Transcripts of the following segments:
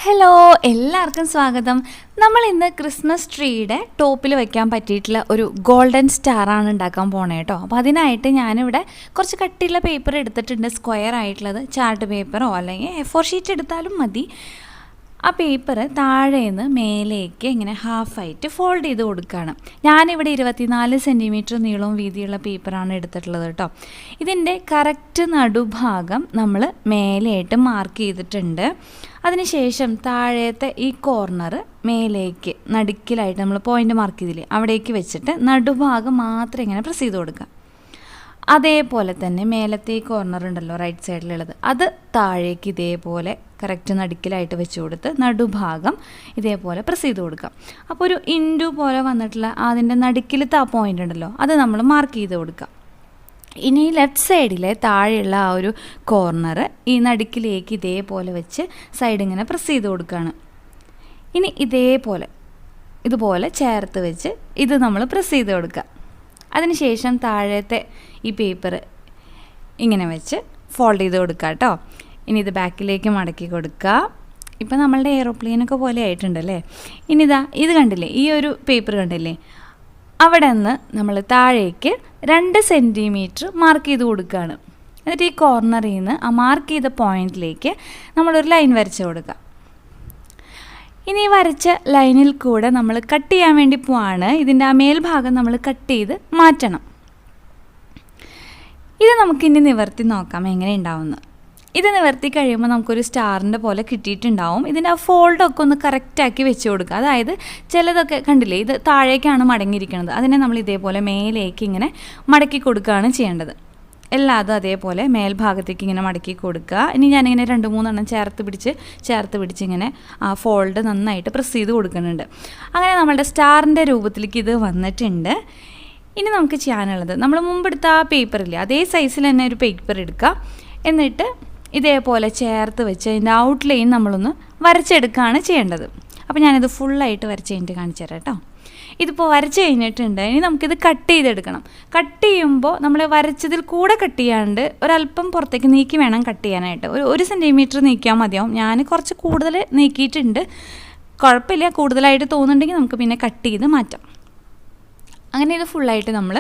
Hello, എല്ലാവർക്കും സ്വാഗതം. നമ്മൾ ഇന്ന് ക്രിസ്മസ് ട്രീയുടെ ടോപ്പിൽ വയ്ക്കാൻ പറ്റിയിട്ടുള്ള ഒരു ഗോൾഡൻ സ്റ്റാറാണ് ഉണ്ടാക്കാൻ പോണേ കേട്ടോ. അപ്പോൾ അതിനായിട്ട് ഞാനിവിടെ കുറച്ച് കട്ടിയുള്ള പേപ്പർ എടുത്തിട്ടുണ്ട്, സ്ക്വയർ ആയിട്ടുള്ളത്. ചാർട്ട് പേപ്പറോ അല്ലെങ്കിൽ A4 ഷീറ്റ് എടുത്താലും മതി. ആ പേപ്പർ താഴേന്ന് മേലേക്ക് ഇങ്ങനെ ഹാഫായിട്ട് ഫോൾഡ് ചെയ്ത് കൊടുക്കുകയാണ്. ഞാനിവിടെ 24 സെൻറ്റിമീറ്റർ നീളവും വീതിയുള്ള പേപ്പറാണ് എടുത്തിട്ടുള്ളത് കേട്ടോ. ഇതിൻ്റെ കറക്റ്റ് നടുഭാഗം നമ്മൾ മേലെയായിട്ട് മാർക്ക് ചെയ്തിട്ടുണ്ട്. അതിനുശേഷം താഴത്തെ ഈ കോർണർ മേലേക്ക് നടുക്കിലായിട്ട് നമ്മൾ പോയിൻ്റ് മാർക്ക് ചെയ്തില്ലേ, അവിടേക്ക് വെച്ചിട്ട് നടുഭാഗം മാത്രം ഇങ്ങനെ പ്രസ് ചെയ്ത് കൊടുക്കുക. അതേപോലെ തന്നെ മേലത്തെ ഈ കോർണർ ഉണ്ടല്ലോ റൈറ്റ് സൈഡിലുള്ളത്, അത് താഴേക്ക് ഇതേപോലെ കറക്റ്റ് നടുക്കിലായിട്ട് വെച്ച് കൊടുത്ത് നടുഭാഗം ഇതേപോലെ പ്രസ് ചെയ്ത് കൊടുക്കാം. അപ്പോൾ ഒരു ഇൻഡു പോലെ വന്നിട്ടുള്ള അതിൻ്റെ നടുക്കിലത്തെ ആ പോയിൻ്റ് ഉണ്ടല്ലോ, അത് നമ്മൾ മാർക്ക് ചെയ്ത് കൊടുക്കാം. ഇനി ലെഫ്റ്റ് സൈഡിലെ താഴെയുള്ള ആ ഒരു കോർണർ ഈ നടുക്കിലേക്ക് ഇതേപോലെ വെച്ച് സൈഡ് ഇങ്ങനെ പ്രസ് ചെയ്ത് കൊടുക്കുകയാണ്. ഇനി ഇതുപോലെ ചേർത്ത് വെച്ച് ഇത് നമ്മൾ പ്രസ് ചെയ്ത് കൊടുക്കുക. അതിനുശേഷം താഴത്തെ ഈ പേപ്പർ ഇങ്ങനെ വെച്ച് ഫോൾഡ് ചെയ്ത് കൊടുക്കുക കേട്ടോ. ഇനി ഇത് ബാക്കിലേക്ക് മടക്കി കൊടുക്കുക. ഇപ്പം നമ്മളുടെ എയ്റോപ്ലെയിനൊക്കെ പോലെ ആയിട്ടുണ്ടല്ലേ. ഇനി ഇത് കണ്ടില്ലേ, ഈ ഒരു പേപ്പർ കണ്ടില്ലേ, അവിടെ നിന്ന് നമ്മൾ താഴേക്ക് 2 സെൻറ്റിമീറ്റർ മാർക്ക് ചെയ്ത് കൊടുക്കുകയാണ്. എന്നിട്ട് ഈ കോർണറിൽ നിന്ന് ആ മാർക്ക് ചെയ്ത പോയിൻറ്റിലേക്ക് നമ്മളൊരു ലൈൻ വരച്ച് കൊടുക്കുക. ഇനി വരച്ച ലൈനിൽ കൂടെ നമ്മൾ കട്ട് ചെയ്യാൻ വേണ്ടി പോവാണ്. ഇതിൻ്റെ ആ മേൽഭാഗം നമ്മൾ കട്ട് ചെയ്ത് മാറ്റണം. ഇത് നമുക്കിനി നിവർത്തി നോക്കാം എങ്ങനെ ഉണ്ടാവുമെന്ന്. ഇത് നിവർത്തി കഴിയുമ്പോൾ നമുക്കൊരു സ്റ്റാറിൻ്റെ പോലെ കിട്ടിയിട്ടുണ്ടാവും. ഇതിൻ്റെ ആ ഫോൾഡൊക്കെ ഒന്ന് കറക്റ്റാക്കി വെച്ച് കൊടുക്കുക. അതായത് ചിലതൊക്കെ കണ്ടില്ലേ, ഇത് താഴേക്കാണ് മടങ്ങിയിരിക്കുന്നത്, അതിനെ നമ്മൾ ഇതേപോലെ മേലേക്ക് ഇങ്ങനെ മടക്കി കൊടുക്കുകയാണ് ചെയ്യേണ്ടത്. എല്ലാതും അതേപോലെ മേൽഭാഗത്തേക്ക് ഇങ്ങനെ മടക്കി കൊടുക്കുക. ഇനി ഞാനിങ്ങനെ 2-3 എണ്ണം ചേർത്ത് പിടിച്ച് ഇങ്ങനെ ആ ഫോൾഡ് നന്നായിട്ട് പ്രസ് ചെയ്ത് കൊടുക്കുന്നുണ്ട്. അങ്ങനെ നമ്മളുടെ സ്റ്റാറിൻ്റെ രൂപത്തിലേക്ക് ഇത് വന്നിട്ടുണ്ട്. ഇനി നമുക്ക് ചെയ്യാനുള്ളത്, നമ്മൾ മുമ്പെടുത്ത ആ പേപ്പറില്ലേ, അതേ സൈസിൽ തന്നെ ഒരു പേപ്പർ എടുക്കുക. എന്നിട്ട് ഇതേപോലെ ചേർത്ത് വെച്ച് അതിൻ്റെ ഔട്ട്ലൈൻ നമ്മളൊന്ന് വരച്ചെടുക്കുകയാണ് ചെയ്യേണ്ടത്. അപ്പോൾ ഞാനിത് ഫുള്ളായിട്ട് വരച്ച് കഴിഞ്ഞിട്ട് കാണിച്ചു തരാം കേട്ടോ. ഇതിപ്പോൾ വരച്ച് കഴിഞ്ഞിട്ടുണ്ട്. ഇനി നമുക്കിത് കട്ട് ചെയ്തെടുക്കണം. കട്ട് ചെയ്യുമ്പോൾ നമ്മൾ വരച്ചതിൽ കൂടെ കട്ട് ചെയ്യാണ്ട് ഒരല്പം പുറത്തേക്ക് നീക്കി വേണം കട്ട് ചെയ്യാനായിട്ട്. 1 സെൻറ്റിമീറ്റർ നീക്കിയാൽ മതിയാവും. ഞാൻ കുറച്ച് കൂടുതൽ നീക്കിയിട്ടുണ്ട്. കുഴപ്പമില്ല, കൂടുതലായിട്ട് തോന്നുന്നുണ്ടെങ്കിൽ നമുക്ക് പിന്നെ കട്ട് ചെയ്ത് മാറ്റാം. അങ്ങനെ ഇത് ഫുള്ളായിട്ട് നമ്മൾ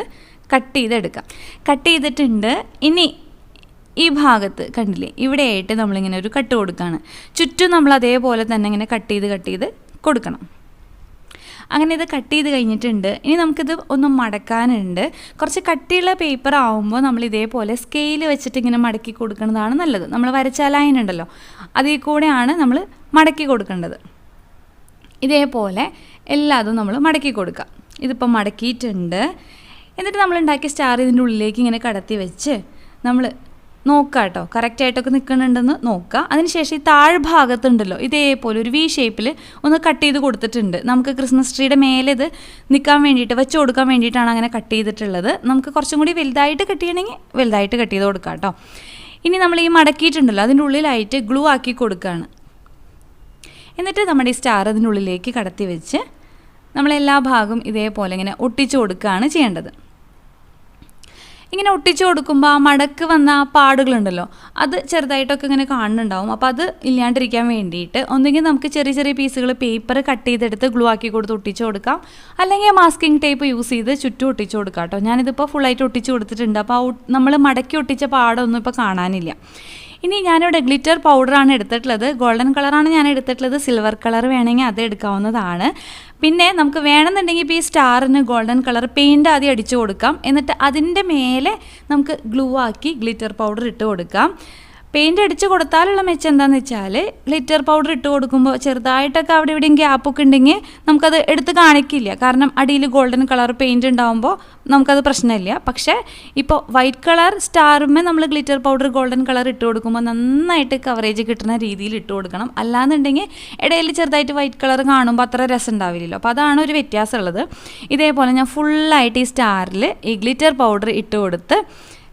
കട്ട് ചെയ്തെടുക്കാം. കട്ട് ചെയ്തിട്ടുണ്ട്. ഇനി ഈ ഭാഗത്ത് കണ്ടില്ലേ, ഇവിടെയായിട്ട് നമ്മളിങ്ങനെ ഒരു കട്ട് കൊടുക്കുകയാണ്. ചുറ്റും നമ്മൾ അതേപോലെ തന്നെ ഇങ്ങനെ കട്ട് ചെയ്ത് കൊടുക്കണം. അങ്ങനെ ഇത് കട്ട് ചെയ്ത് കഴിഞ്ഞിട്ടുണ്ട്. ഇനി നമുക്കിത് ഒന്ന് മടക്കാനുണ്ട്. കുറച്ച് കട്ടിയുള്ള പേപ്പർ ആവുമ്പോൾ നമ്മൾ ഇതേപോലെ സ്കെയിൽ വെച്ചിട്ട് ഇങ്ങനെ മടക്കി കൊടുക്കുന്നതാണ് നല്ലത്. നമ്മൾ വരച്ച ലൈൻ ഉണ്ടല്ലോ, അതിൽ കൂടെയാണ് നമ്മൾ മടക്കി കൊടുക്കേണ്ടത്. ഇതേപോലെ എല്ലാതും നമ്മൾ മടക്കി കൊടുക്കുക. ഇതിപ്പോൾ മടക്കിയിട്ടുണ്ട്. എന്നിട്ട് നമ്മൾ ഉണ്ടാക്കിയ സ്റ്റാർ ഇതിൻ്റെ ഉള്ളിലേക്ക് ഇങ്ങനെ കടത്തി വെച്ച് നമ്മൾ നോക്കുക കേട്ടോ, കറക്റ്റായിട്ടൊക്കെ നിൽക്കുന്നുണ്ടെന്ന് നോക്കുക. അതിനുശേഷം ഈ താഴ്ഭാഗത്തുണ്ടല്ലോ, ഇതേപോലെ ഒരു V ഷേപ്പിൽ ഒന്ന് കട്ട് ചെയ്ത് കൊടുത്തിട്ടുണ്ട്. നമുക്ക് ക്രിസ്മസ് ട്രീയുടെ മേലെ ഇത് നിൽക്കാൻ വേണ്ടിയിട്ട് വെച്ച് കൊടുക്കാൻ വേണ്ടിയിട്ടാണ് അങ്ങനെ കട്ട് ചെയ്തിട്ടുള്ളത്. നമുക്ക് കുറച്ചും കൂടി വലുതായിട്ട് കട്ട് ചെയ്യണമെങ്കിൽ വലുതായിട്ട് കട്ട് ചെയ്ത് കൊടുക്കാം കേട്ടോ. ഇനി നമ്മൾ ഈ മടക്കിയിട്ടുണ്ടല്ലോ, അതിൻ്റെ ഉള്ളിലായിട്ട് ഗ്ലൂ ആക്കി കൊടുക്കുകയാണ്. എന്നിട്ട് നമ്മുടെ ഈ സ്റ്റാർ അതിൻ്റെ ഉള്ളിലേക്ക് കടത്തി വെച്ച് നമ്മളെല്ലാ ഭാഗവും ഇതേപോലെ ഇങ്ങനെ ഒട്ടിച്ചു കൊടുക്കുകയാണ് ചെയ്യേണ്ടത്. ഇങ്ങനെ ഒട്ടിച്ചു കൊടുക്കുമ്പോൾ ആ മടക്ക് വന്ന ആ പാടുകളുണ്ടല്ലോ, അത് ചെറുതായിട്ടൊക്കെ ഇങ്ങനെ കാണുന്നുണ്ടാവും. അപ്പോൾ അത് ഇല്ലാണ്ടിരിക്കാൻ വേണ്ടിയിട്ട് ഒന്നുകിൽ നമുക്ക് ചെറിയ ചെറിയ പീസുകൾ പേപ്പർ കട്ട് ചെയ്തെടുത്ത് ഗ്ലൂ ആക്കി കൊടുത്ത് ഒട്ടിച്ചു കൊടുക്കാം, അല്ലെങ്കിൽ മാസ്കിംഗ് ടേപ്പ് യൂസ് ചെയ്ത് ചുറ്റും ഒട്ടിച്ചു കൊടുക്കാം കേട്ടോ. ഞാനിതിപ്പോൾ ഫുള്ളായിട്ട് ഒട്ടിച്ചു കൊടുത്തിട്ടുണ്ട്. അപ്പോൾ നമ്മൾ മടക്കി ഒട്ടിച്ച പാടൊന്നും ഇപ്പോൾ കാണാനില്ല. ഇനി ഞാനിവിടെ ഗ്ലിറ്റർ പൗഡറാണ് എടുത്തിട്ടുള്ളത്. ഗോൾഡൻ കളറാണ് ഞാൻ എടുത്തിട്ടുള്ളത്. സിൽവർ കളർ വേണമെങ്കിൽ അത് എടുക്കാവുന്നതാണ്. പിന്നെ നമുക്ക് വേണമെന്നുണ്ടെങ്കിൽ ഇപ്പോൾ ഈ സ്റ്റാറിന് ഗോൾഡൻ കളർ പെയിൻറ്റ് ആദ്യം അടിച്ചു കൊടുക്കാം. എന്നിട്ട് അതിൻ്റെ മേലെ നമുക്ക് ഗ്ലൂ ആക്കി ഗ്ലിറ്റർ പൗഡർ ഇട്ട് കൊടുക്കാം. പെയിൻറ്റ് അടിച്ച് കൊടുത്താലുള്ള മെച്ചം എന്താണെന്ന് വെച്ചാൽ, ഗ്ലിറ്റർ പൗഡർ ഇട്ട് കൊടുക്കുമ്പോൾ ചെറുതായിട്ടൊക്കെ അവിടെ ഇവിടെയും ഗ്യാപ്പൊക്കെ ഉണ്ടെങ്കിൽ നമുക്കത് എടുത്ത് കാണിക്കില്ല. കാരണം അടിയിൽ ഗോൾഡൻ കളർ പെയിൻറ്റ് ഉണ്ടാകുമ്പോൾ നമുക്കത് പ്രശ്നമില്ല. പക്ഷേ ഇപ്പോൾ വൈറ്റ് കളർ സ്റ്റാറുമേ നമ്മൾ ഗ്ലിറ്റർ പൗഡർ ഗോൾഡൻ കളർ ഇട്ട് കൊടുക്കുമ്പോൾ നന്നായിട്ട് കവറേജ് കിട്ടുന്ന രീതിയിൽ ഇട്ട് കൊടുക്കണം. അല്ലാന്നുണ്ടെങ്കിൽ ഇടയിൽ ചെറുതായിട്ട് വൈറ്റ് കളർ കാണുമ്പോൾ അത്ര രസം ഉണ്ടാവില്ലല്ലോ. അപ്പോൾ അതാണ് ഒരു വ്യത്യാസമുള്ളത്. ഇതേപോലെ ഞാൻ ഫുള്ളായിട്ട് ഈ സ്റ്റാറിൽ ഈ ഗ്ലിറ്റർ പൗഡർ ഇട്ട് കൊടുത്ത്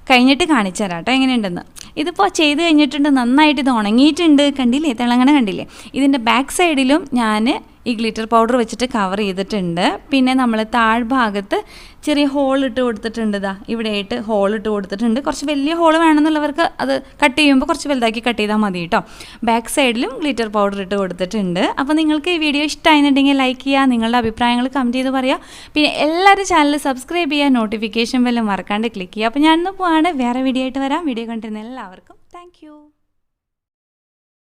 കഴിഞ്ഞിട്ട് കാണിച്ചു തരാം കേട്ടോ എങ്ങനെയുണ്ടെന്ന്. ഇതിപ്പോൾ ചെയ്ത് കഴിഞ്ഞിട്ടുണ്ട്. നന്നായിട്ട് ഇത് ഉണങ്ങിയിട്ടുണ്ട്. കണ്ടില്ലേ, തിളങ്ങണ കണ്ടില്ലേ. ഇതിൻ്റെ ബാക്ക് സൈഡിലും ഞാൻ ഈ ഗ്ലിറ്റർ പൗഡർ വെച്ചിട്ട് കവർ ചെയ്തിട്ടുണ്ട്. പിന്നെ നമ്മൾ താഴ്ഭാഗത്ത് ചെറിയ ഹോൾ ഇട്ട് കൊടുത്തിട്ടുണ്ട്. ഇവിടെയായിട്ട് ഹോൾ ഇട്ട് കൊടുത്തിട്ടുണ്ട്. കുറച്ച് വലിയ ഹോൾ വേണമെന്നുള്ളവർക്ക് അത് കട്ട് ചെയ്യുമ്പോൾ കുറച്ച് വലുതാക്കി കട്ട് ചെയ്താൽ മതി കേട്ടോ. ബാക്ക് സൈഡിലും ഗ്ലിറ്റർ പൗഡർ ഇട്ട് കൊടുത്തിട്ടുണ്ട്. അപ്പോൾ നിങ്ങൾക്ക് ഈ വീഡിയോ ഇഷ്ടമായിരുന്നുണ്ടെങ്കിൽ ലൈക്ക് ചെയ്യുക, നിങ്ങളുടെ അഭിപ്രായങ്ങൾ കമൻറ്റ് ചെയ്ത് പറയുക. പിന്നെ എല്ലാവരും ചാനൽ സബ്സ്ക്രൈബ് ചെയ്യുക, നോട്ടിഫിക്കേഷൻ ബെല്ലും മറക്കാണ്ട് ക്ലിക്ക് ചെയ്യുക. അപ്പോൾ ഞാനിന്ന് പോവാണ്, വേറെ വീഡിയോ ആയിട്ട് വരാം. വീഡിയോ കണ്ടിരുന്ന എല്ലാവർക്കും താങ്ക് യു.